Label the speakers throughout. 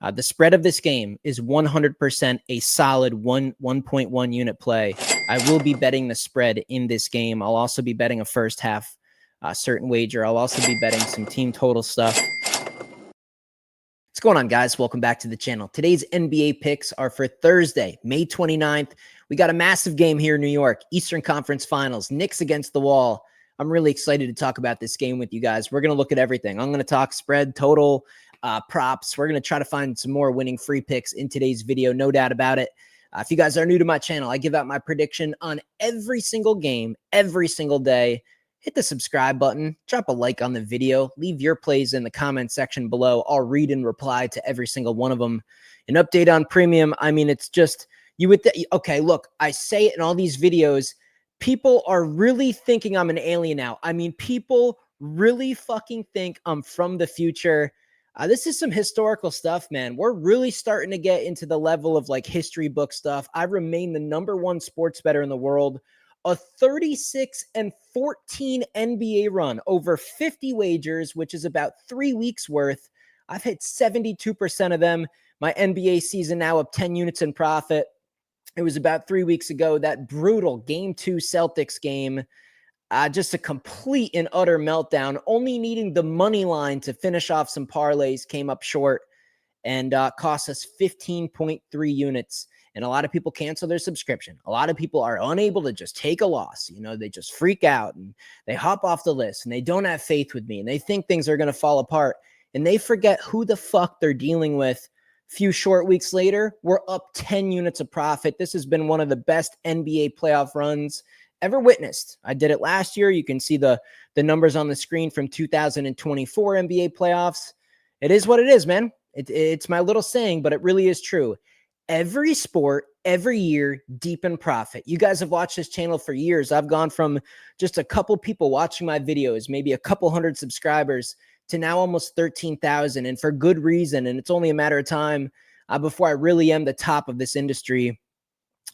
Speaker 1: The spread of this game is 100% a solid 1.1 unit play. I will be betting the spread in this game. I'll also be betting a first half certain wager. I'll also be betting some team total stuff. What's going on, guys? Welcome back to the channel. Today's NBA picks are for Thursday, May 29th. We got a massive game here in New York, Eastern Conference Finals, Knicks against the wall. I'm really excited to talk about this game with you guys. We're going to look at everything. I'm going to talk spread, total, props. We're going to try to find some more winning free picks in today's video, no doubt about it. If you guys are new to my channel, I give out my prediction on every single game, every single day. Hit the subscribe button, drop a like on the video, leave your plays in the comment section below. I'll read and reply to every single one of them. An update on premium, I mean, it's just, you would, okay, look, I say it in all these videos. People are really thinking I'm an alien now. I mean, people really fucking think I'm from the future. This is some historical stuff, man. We're really starting to get into the level of like history book stuff. I remain the #1 sports bettor in the world. A 36-14 NBA run, over 50 wagers, which is about 3 weeks worth. I've hit 72% of them. My NBA season now up 10 units in profit. It was about 3 weeks ago, that brutal Game 2 Celtics game. Just a complete and utter meltdown. Only needing the money line to finish off some parlays, came up short and cost us 15.3 units. And a lot of people cancel their subscription. A lot of people are unable to just take a loss. You know, they just freak out and they hop off the list and they don't have faith with me and they think things are going to fall apart and they forget who the fuck they're dealing with. Few short weeks later, we're up 10 units of profit. This has been one of the best NBA playoff runs ever witnessed. I did it last year. You can see the numbers on the screen from 2024 NBA playoffs. It is what it is, man. It's my little saying, but it really is true. Every sport, every year, deep in profit. You guys have watched this channel for years. I've gone from just a couple people watching my videos, maybe a couple hundred subscribers, to now almost 13,000, and for good reason. And it's only a matter of time before I really am the top of this industry.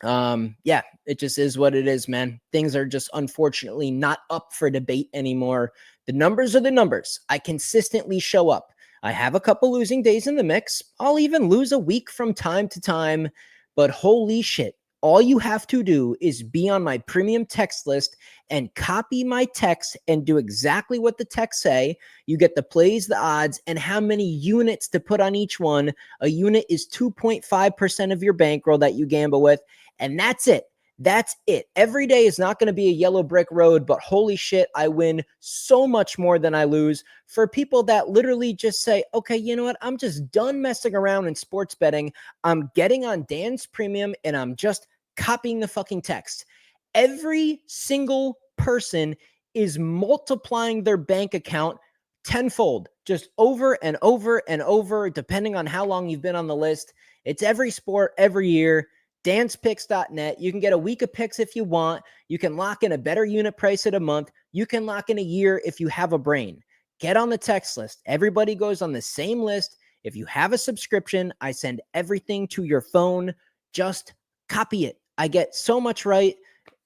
Speaker 1: Yeah, it just is what it is, man. Things are just unfortunately not up for debate anymore. The numbers are the numbers. I consistently show up. I have a couple losing days in the mix. I'll even lose a week from time to time, but holy shit. All you have to do is be on my premium text list and copy my text and do exactly what the texts say. You get the plays, the odds, and how many units to put on each one. A unit is 2.5% of your bankroll that you gamble with, and that's it. That's it. Every day is not going to be a yellow brick road, but holy shit, I win so much more than I lose. For people that literally just say, okay, you know what? I'm just done messing around in sports betting. I'm getting on Dan's premium and I'm just copying the fucking text. Every single person is multiplying their bank account tenfold, just over and over and over, depending on how long you've been on the list. It's every sport, every year. danspicks.net. You can get a week of picks if you want. You can lock in a better unit price at a month. You can lock in a year if you have a brain. Get on the text list. Everybody goes on the same list. If you have a subscription, I send everything to your phone. Just copy it. I get so much right.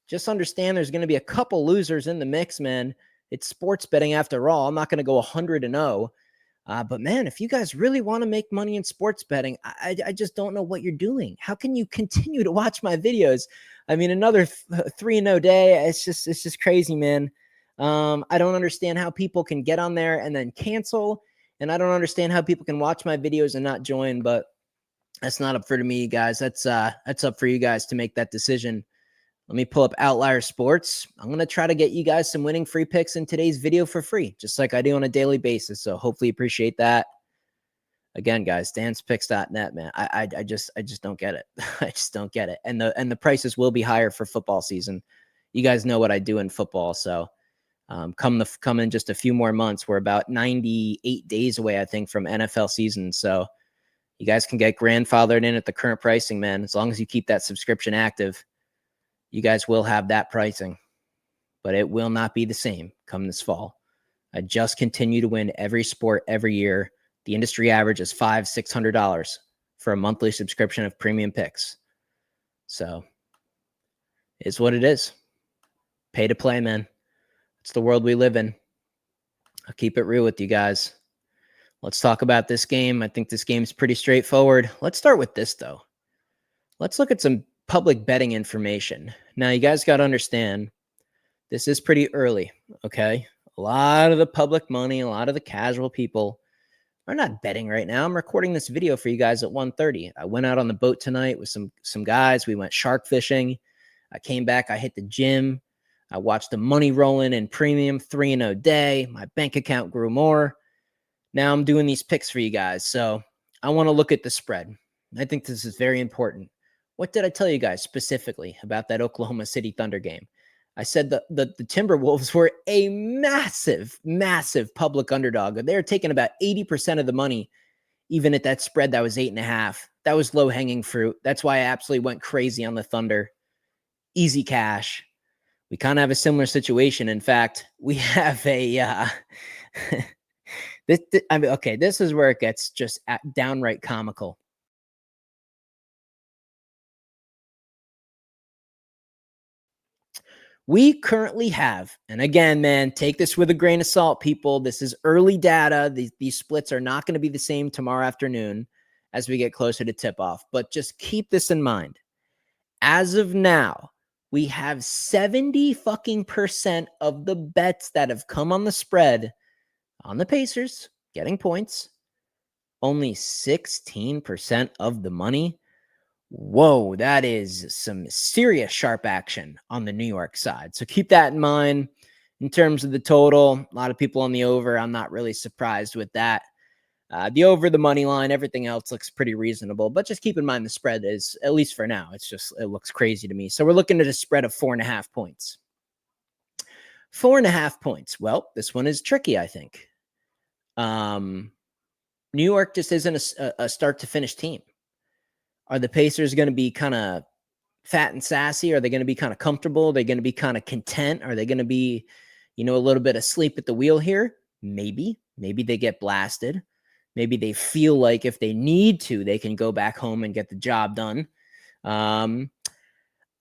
Speaker 1: Just understand there's going to be a couple losers in the mix, man. It's sports betting after all. I'm not going to go 100-0. But man, if you guys really want to make money in sports betting, I just don't know what you're doing. How can you continue to watch my videos? I mean, another 3-0 day. It's just crazy, man. I don't understand how people can get on there and then cancel. And I don't understand how people can watch my videos and not join, but that's not up for me, guys. That's up for you guys to make that decision. Let me pull up Outlier Sports. I'm going to try to get you guys some winning free picks in today's video for free, just like I do on a daily basis. So hopefully appreciate that. Again, guys, danspicks.net, man. I just don't get it. I just don't get it. And the prices will be higher for football season. You guys know what I do in football. So come in just a few more months. We're about 98 days away, I think, from NFL season. So you guys can get grandfathered in at the current pricing, man. As long as you keep that subscription active, you guys will have that pricing, but it will not be the same come this fall. I just continue to win every sport every year. The industry average is $500-600 for a monthly subscription of premium picks. So it's what it is. Pay to play, man. It's the world we live in. I'll keep it real with you guys. Let's talk about this game. I think this game's pretty straightforward. Let's start with this, though. Let's look at some public betting information. Now, you guys got to understand, this is pretty early, okay? A lot of the public money, a lot of the casual people are not betting right now. I'm recording this video for you guys at 1:30. I went out on the boat tonight with some guys. We went shark fishing. I came back. I hit the gym. I watched the money rolling in premium 3-0 day. My bank account grew more. Now I'm doing these picks for you guys. So I want to look at the spread. I think this is very important. What did I tell you guys specifically about that Oklahoma City Thunder game? I said the Timberwolves were a massive, massive public underdog. They were taking about 80% of the money, even at that spread that was 8.5. That was low-hanging fruit. That's why I absolutely went crazy on the Thunder. Easy cash. We kind of have a similar situation. In fact, we have a this is where it gets just downright comical. We currently have, and again, man, take this with a grain of salt, people. This is early data. These splits are not going to be the same tomorrow afternoon as we get closer to tip-off. But just keep this in mind. As of now, we have 70% of the bets that have come on the spread on the Pacers getting points. Only 16% of the money. Whoa, that is some serious sharp action on the New York side. So keep that in mind. In terms of the total, a lot of people on the over. I'm not really surprised with that. The over, the money line, everything else looks pretty reasonable. But just keep in mind the spread is, at least for now, it looks crazy to me. So we're looking at a spread of 4.5 points. 4.5 points. Well, this one is tricky, I think. New York just isn't a start to finish team. Are the Pacers going to be kind of fat and sassy? Are they going to be kind of comfortable? Are they going to be kind of content? Are they going to be, a little bit asleep at the wheel here? Maybe. Maybe they get blasted. Maybe they feel like if they need to, they can go back home and get the job done. I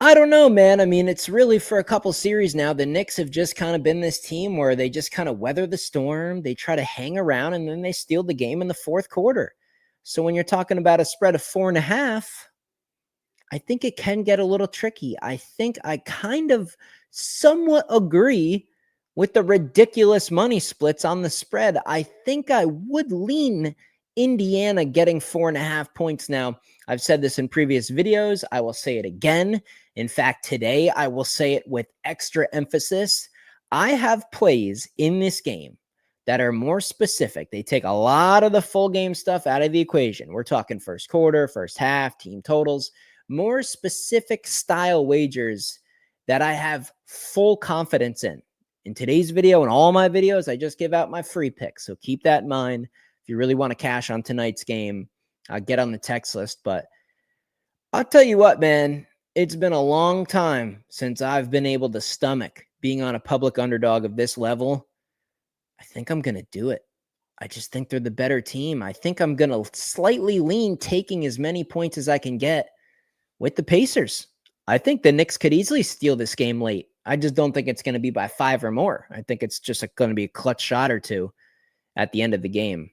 Speaker 1: don't know, man. I mean, it's really for a couple series now. The Knicks have just kind of been this team where they just kind of weather the storm. They try to hang around, and then they steal the game in the fourth quarter. So when you're talking about a spread of 4.5, I think it can get a little tricky. I think I kind of somewhat agree with the ridiculous money splits on the spread. I think I would lean Indiana getting 4.5 points. Now, I've said this in previous videos. I will say it again. In fact, today I will say it with extra emphasis. I have plays in this game that are more specific. They take a lot of the full game stuff out of the equation. We're talking first quarter, first half, team totals, more specific style wagers that I have full confidence in. In today's video and all my videos, I just give out my free picks. So keep that in mind. If you really want to cash on tonight's game, get on the text list. But I'll tell you what, man, it's been a long time since I've been able to stomach being on a public underdog of this level. I think I'm going to do it. I just think they're the better team. I think I'm going to slightly lean taking as many points as I can get with the Pacers. I think the Knicks could easily steal this game late. I just don't think it's going to be by 5 or more. I think it's just going to be a clutch shot or two at the end of the game.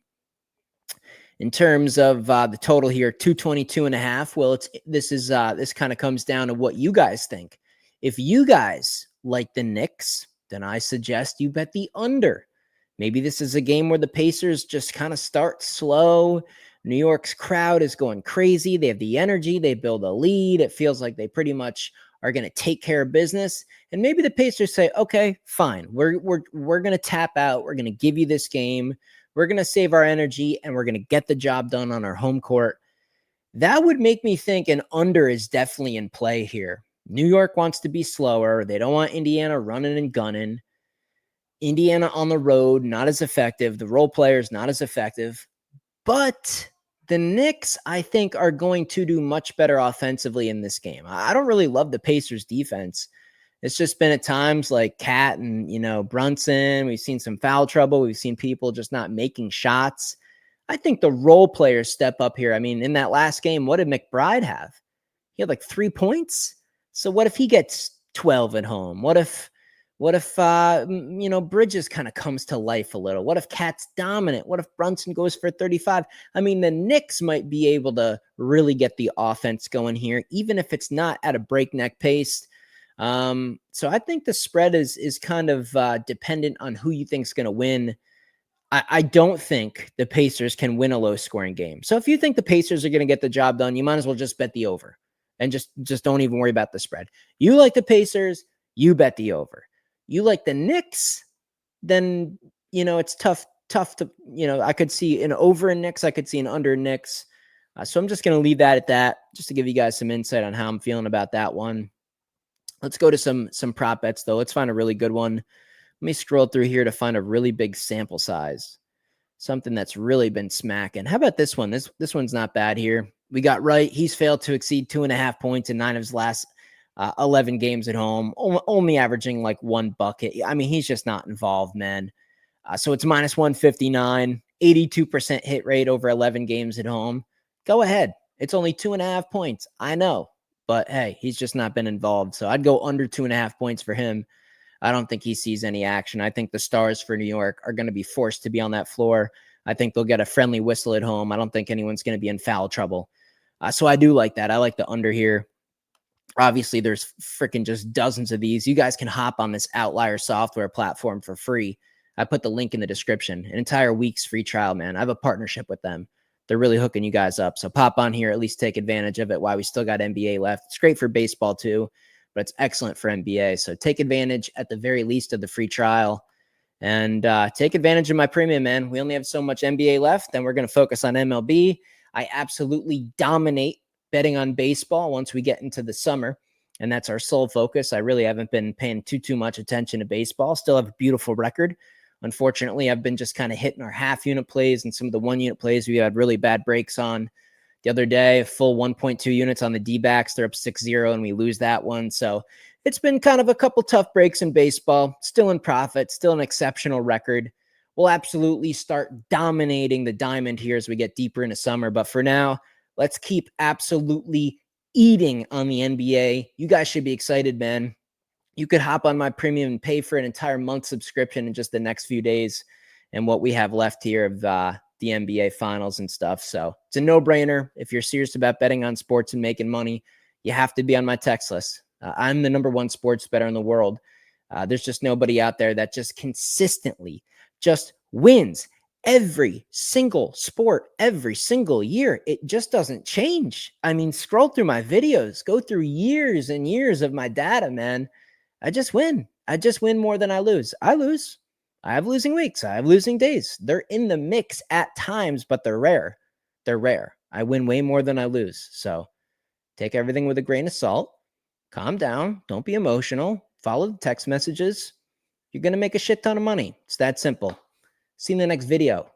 Speaker 1: In terms of the total here, 222.5. Well, this kind of comes down to what you guys think. If you guys like the Knicks, then I suggest you bet the under. Maybe this is a game where the Pacers just kind of start slow. New York's crowd is going crazy. They have the energy. They build a lead. It feels like they pretty much are going to take care of business. And maybe the Pacers say, okay, fine. We're going to tap out. We're going to give you this game. We're going to save our energy, and we're going to get the job done on our home court. That would make me think an under is definitely in play here. New York wants to be slower. They don't want Indiana running and gunning. Indiana on the road, not as effective. The role players, not as effective. But the Knicks, I think, are going to do much better offensively in this game. I don't really love the Pacers defense. It's just been at times like Cat and, Brunson. We've seen some foul trouble. We've seen people just not making shots. I think the role players step up here. I mean, in that last game, what did McBride have? He had like 3 points. So what if he gets 12 at home? What if What if, Bridges kind of comes to life a little? What if Cat's dominant? What if Brunson goes for 35? I mean, the Knicks might be able to really get the offense going here, even if it's not at a breakneck pace. So I think the spread is kind of dependent on who you think is going to win. I don't think the Pacers can win a low-scoring game. So if you think the Pacers are going to get the job done, you might as well just bet the over and just don't even worry about the spread. You like the Pacers, you bet the over. You like the Knicks, then, it's tough to, I could see an over in Knicks. I could see an under Knicks. So I'm just going to leave that at that, just to give you guys some insight on how I'm feeling about that one. Let's go to some prop bets, though. Let's find a really good one. Let me scroll through here to find a really big sample size, something that's really been smacking. How about this one? This one's not bad here. We got right. He's failed to exceed 2.5 points in 9 of his last 11 games at home, only averaging like 1 bucket. I mean, he's just not involved, man. So it's minus 159, 82% hit rate over 11 games at home. Go ahead. It's only 2.5 points. I know, but hey, he's just not been involved. So I'd go under 2.5 points for him. I don't think he sees any action. I think the Stars for New York are going to be forced to be on that floor. I think they'll get a friendly whistle at home. I don't think anyone's going to be in foul trouble. So I do like that. I like the under here. Obviously, there's freaking just dozens of these. You guys can hop on this Outlier software platform for free. I put the link in the description. An entire week's free trial, man. I have a partnership with them. They're really hooking you guys up. So pop on here, at least take advantage of it while we still got NBA left. It's great for baseball too, but it's excellent for NBA. So take advantage at the very least of the free trial and take advantage of my premium, man. We only have so much NBA left, then we're going to focus on MLB. I absolutely dominate betting on baseball once we get into the summer, and that's our sole focus. I really haven't been paying too much attention to baseball. Still have a beautiful record. Unfortunately, I've been just kind of hitting our half unit plays and some of the 1 unit plays we had really bad breaks on. The other day, full 1.2 units on the D-backs. They're up 6-0, and we lose that one. So it's been kind of a couple tough breaks in baseball. Still in profit, still an exceptional record. We'll absolutely start dominating the diamond here as we get deeper into summer. But for now, let's keep absolutely eating on the NBA. You guys should be excited, man. You could hop on my premium and pay for an entire month subscription in just the next few days and what we have left here of the NBA finals and stuff. So it's a no-brainer. If you're serious about betting on sports and making money, you have to be on my text list. I'm the #1 sports bettor in the world. There's just nobody out there that just consistently just wins every single sport every single year. It just doesn't change. I mean, scroll through my videos, go through years and years of my data, man. I just win. I just win more than I lose. I lose. I have losing weeks. I have losing days. They're in the mix at times, but they're rare. They're rare. I win way more than I lose. So take everything with a grain of salt. Calm down. Don't be emotional. Follow the text messages. You're going to make a shit ton of money. It's that simple. See you in the next video.